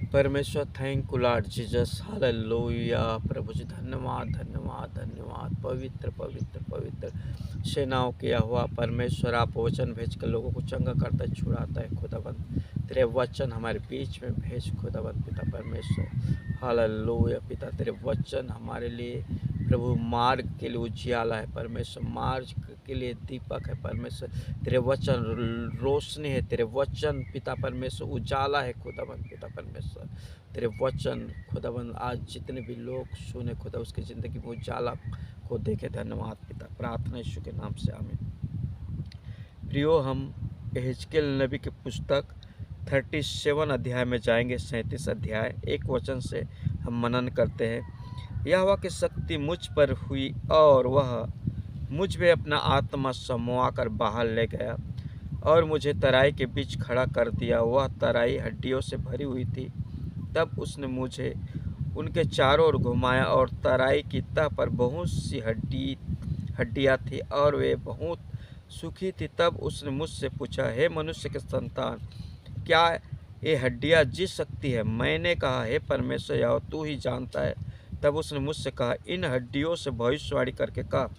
परमेश्वर, thank you Lord Jesus, hallelujah. प्रभु जी धन्यवाद धन्यवाद धन्यवाद। पवित्र पवित्र पवित्र सेनाओं के यहोवा परमेश्वर, आप वचन भेज कर लोगों को चंगा करता है, छुड़ाता है खुदाबंद। तेरे वचन हमारे बीच में भेज खुदाबंद पिता परमेश्वर, हालेलुया। पिता तेरे वचन हमारे लिए प्रभु मार्ग के लिए उजियाला है परमेश्वर, मार्ग के लिए दीपक है परमेश्वर। तेरे वचन रोशनी है, तेरे वचन पिता परमेश्वर उजाला है खुदाबंद पिता परमेश्वर। तेरे वचन खुदाबंद आज जितने भी लोग सुने खुदा उसकी ज़िंदगी में उजाला को देखे। धन्यवाद पिता, प्रार्थना यीशु के नाम से आमीन। प्रियो, हम यहेजकेल नबी की पुस्तक 37 अध्याय में जाएंगे। 37 अध्याय 1 वचन से हम मनन करते हैं। यहोवा की शक्ति मुझ पर हुई और वह मुझ में अपना आत्मा समवा कर बाहर ले गया और मुझे तराई के बीच खड़ा कर दिया। वह तराई हड्डियों से भरी हुई थी। तब उसने मुझे उनके चारों ओर घुमाया और तराई की तह पर बहुत सी हड्डियाँ थी और वे बहुत सूखी थी। तब उसने मुझसे पूछा, हे मनुष्य के संतान, क्या ये हड्डियाँ जी सकती है? मैंने कहा, हे परमेश्वर यहोवा, तू ही जानता है। तब उसने मुझसे कहा, इन हड्डियों से भविष्यवाणी करके कहा,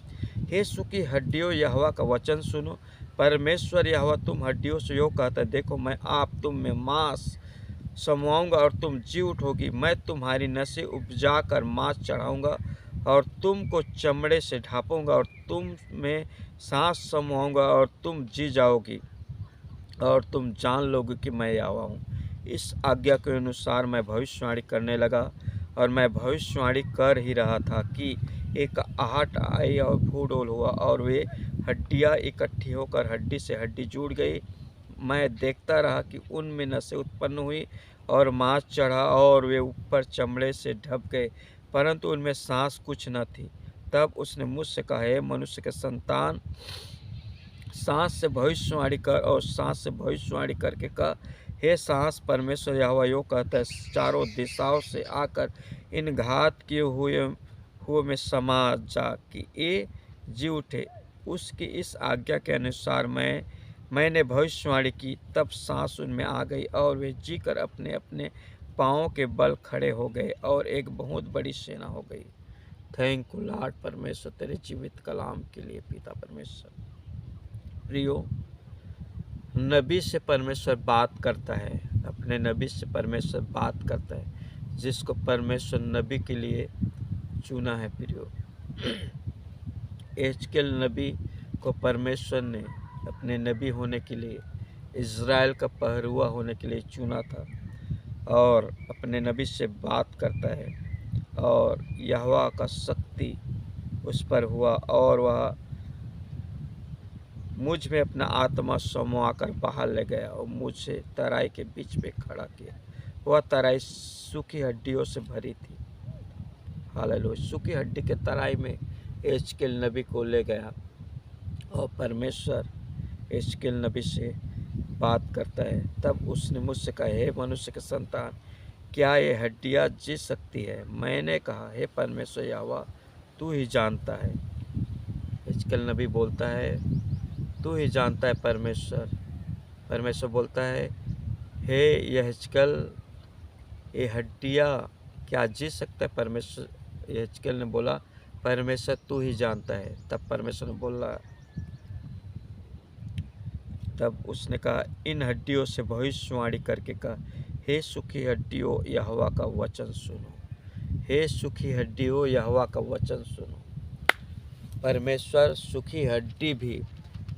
हे सूखी हड्डियों, यहोवा का वचन सुनो। परमेश्वर यहोवा तुम हड्डियों से यो कहता है, देखो मैं आप तुम में मांस समवाऊंगा और तुम जी उठोगी। मैं तुम्हारी नसें उपजा कर मांस चढ़ाऊंगा और तुमको चमड़े से ढांपूंगा और तुम में सांस समवाऊंगा और तुम जी जाओगी और तुम जान लोगे कि मैं यहोवा हूँ। इस आज्ञा के अनुसार मैं भविष्यवाणी करने लगा और मैं भविष्यवाणी कर ही रहा था कि एक आहट आई और भूडोल हुआ और वे हड्डियाँ इकट्ठी होकर हड्डी से हड्डी जुड़ गई। मैं देखता रहा कि उनमें नसें उत्पन्न हुई और मांस चढ़ा और वे ऊपर चमड़े से ढप गए, परंतु उनमें सांस कुछ न थी। तब उसने मुझसे कहा, हे मनुष्य के संतान, सांस से भविष्यवाणी कर और सांस से भविष्यवाणी करके कह, हे सांस, परमेश्वर यहोवा यो कहता है, चारों दिशाओं से आकर इन घात किए हुए में समा जा कि ये जी उठे। उसकी इस आज्ञा के अनुसार मैंने भविष्यवाणी की। तब सांस उनमें आ गई और वे जीकर अपने अपने पाँवों के बल खड़े हो गए और एक बहुत बड़ी सेना हो गई। थैंक यू लॉर्ड परमेश्वर तेरे जीवित कलाम के लिए पिता परमेश्वर। प्रियो, नबी से परमेश्वर बात करता है, अपने नबी से परमेश्वर बात करता है जिसको परमेश्वर नबी के लिए चुना है। प्रियो, यहेजकेल नबी को परमेश्वर ने अपने नबी होने के लिए, इज़राइल का पहरुआ होने के लिए चुना था और अपने नबी से बात करता है और यहोवा का शक्ति उस पर हुआ और वह मुझ में अपना आत्मा समवा कर बाहर ले गया और मुझे तराई के बीच में खड़ा किया। वह तराई सूखी हड्डियों से भरी थी। हालेलुया। सूखी हड्डी के तराई में यहेजकेल नबी को ले गया और परमेश्वर यहेजकेल नबी से बात करता है। तब उसने मुझसे कहा, हे मनुष्य के संतान, क्या ये हड्डियाँ जी सकती है? मैंने कहा, हे परमेश्वर यहोवा, तू ही जानता है। यहेजकेल नबी बोलता है, तू ही जानता है परमेश्वर। परमेश्वर बोलता है, हे यहेजकेल, ये हड्डियाँ क्या जी सकता है? परमेश्वर, यहेजकेल ने बोला, परमेश्वर तू ही जानता है। तब परमेश्वर ने बोला, तब उसने कहा, इन हड्डियों से भविष्यवाणी करके कहा, हे सूखी हड्डियों, यहोवा का वचन सुनो। हे सूखी हड्डियों, यहोवा का वचन सुनो। परमेश्वर सूखी हड्डी भी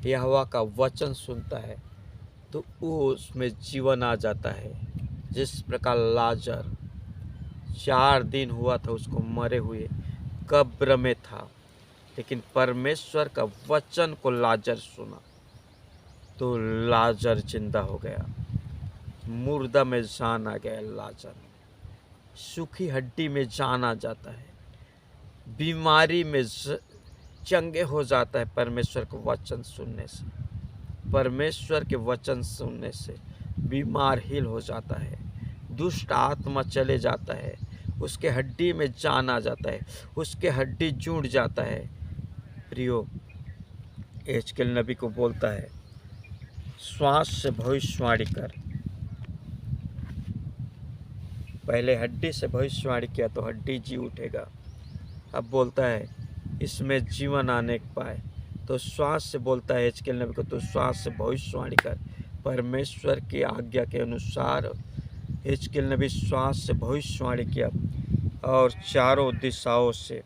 यहोवा का वचन सुनता है तो उसमें जीवन आ जाता है। जिस प्रकार लाजर 4 दिन हुआ था उसको मरे हुए, कब्र में था, लेकिन परमेश्वर का वचन को लाजर सुना तो लाजर जिंदा हो गया, मुर्दा में जान आ गया। लाजर, सूखी हड्डी में जान आ जाता है, बीमारी में चंगे हो जाता है परमेश्वर के वचन सुनने से। परमेश्वर के वचन सुनने से बीमार हील हो जाता है, दुष्ट आत्मा चले जाता है, उसके हड्डी में जान आ जाता है, उसके हड्डी जुड़ जाता है। प्रियो, यहेजकेल नबी को बोलता है, श्वास से भविष्यवाणी कर। पहले हड्डी से भविष्यवाणी किया तो हड्डी जी उठेगा। अब बोलता है इसमें जीवन आने पाए, तो श्वास से बोलता है हिजकिय्याह नबी को, तो श्वास से भविष्यवाणी कर। परमेश्वर की आज्ञा के अनुसार हिजकिय्याह नबी श्वास से भविष्यवाणी किया और चारों दिशाओं से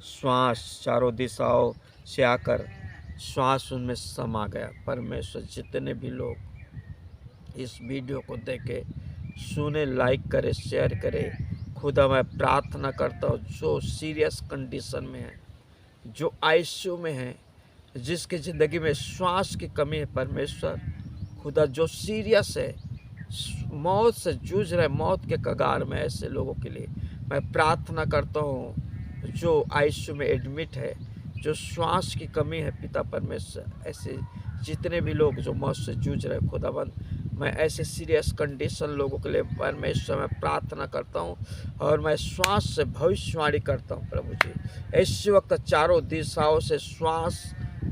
श्वास, चारों दिशाओं से आकर श्वास उनमें समा गया। परमेश्वर जितने भी लोग इस वीडियो को देखे, सुने, लाइक करे, शेयर करे, खुदा मैं प्रार्थना करता हूँ जो सीरियस कंडीशन में है, जो आईसीयू में है, जिसकी ज़िंदगी में श्वास की कमी है, परमेश्वर खुदा जो सीरियस है, मौत से जूझ रहे, मौत के कगार में, ऐसे लोगों के लिए मैं प्रार्थना करता हूँ जो आईसीयू में एडमिट है, जो श्वास की कमी है। पिता परमेश्वर, ऐसे जितने भी लोग जो मौत से जूझ रहे, खुदाबंद मैं ऐसे सीरियस कंडीशन लोगों के लिए परमेश्वर मैं प्रार्थना करता हूँ और मैं श्वास से भविष्यवाणी करता हूँ। प्रभु जी, इस वक्त चारों दिशाओं से श्वास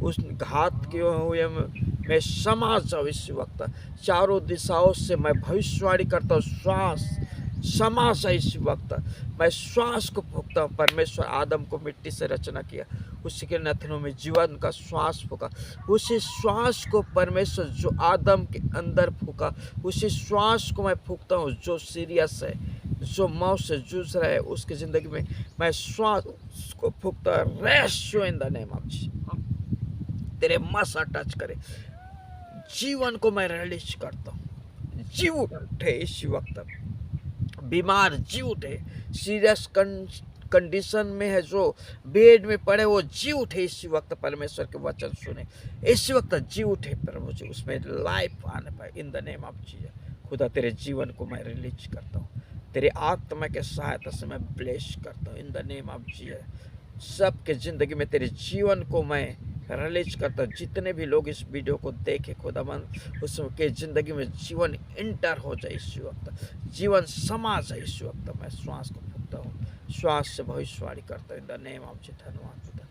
उस घात किए हुए में समा जाओ। इस वक्त चारों दिशाओं से मैं भविष्यवाणी करता हूँ, श्वास समा जाए। इस वक्त मैं श्वास को फूंकता हूँ। परमेश्वर आदम को मिट्टी से रचना किया, उसी के नथनों में जीवन का श्वास फूका, उसी श्वास को परमेश्वर जो आदम के अंदर फूका, उसी श्वास को मैं फूकता हूँ जो सीरियस है, जो मौत से जूझ रहा है, उसकी ज़िंदगी में मैं श्वास को फूकता हूँ। Resto in the name of Jesus, तेरे मसा टच करे, जीवन को मैं रिलीज करता हूँ। जीव उठे इस वक्त, बीमार जी उठे, सीरियस कंडीशन में है, जो बेड में पड़े वो जी उठे इस वक्त। परमेश्वर के वचन सुने इस वक्त, जी उठे प्रभु जी, उसमें लाइफ आने पाए in the name of Jesus. खुदा तेरे जीवन को मैं रिलीज करता हूँ, तेरे आत्मा के सहायता से मैं ब्लेस करता हूँ in the name of Jesus. सबके ज़िंदगी में तेरे जीवन को मैं रिलीज करता हूँ। जितने भी लोग इस वीडियो को देखे खुदाबंद, उसके ज़िंदगी में जीवन इंटर हो जाए इस वक्त, जीवन समा जाए इस वक्त। मैं श्वास को फूकता हूँ, श्वास से भविष्यवाणी करता हूँ in the name of Jesus. धन्यवाद पिता,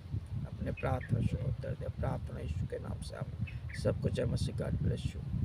अपने प्रार्थना सुनो, उत्तर दे। प्रार्थना यीशु के नाम से आप सबको जय मसीह। God bless you.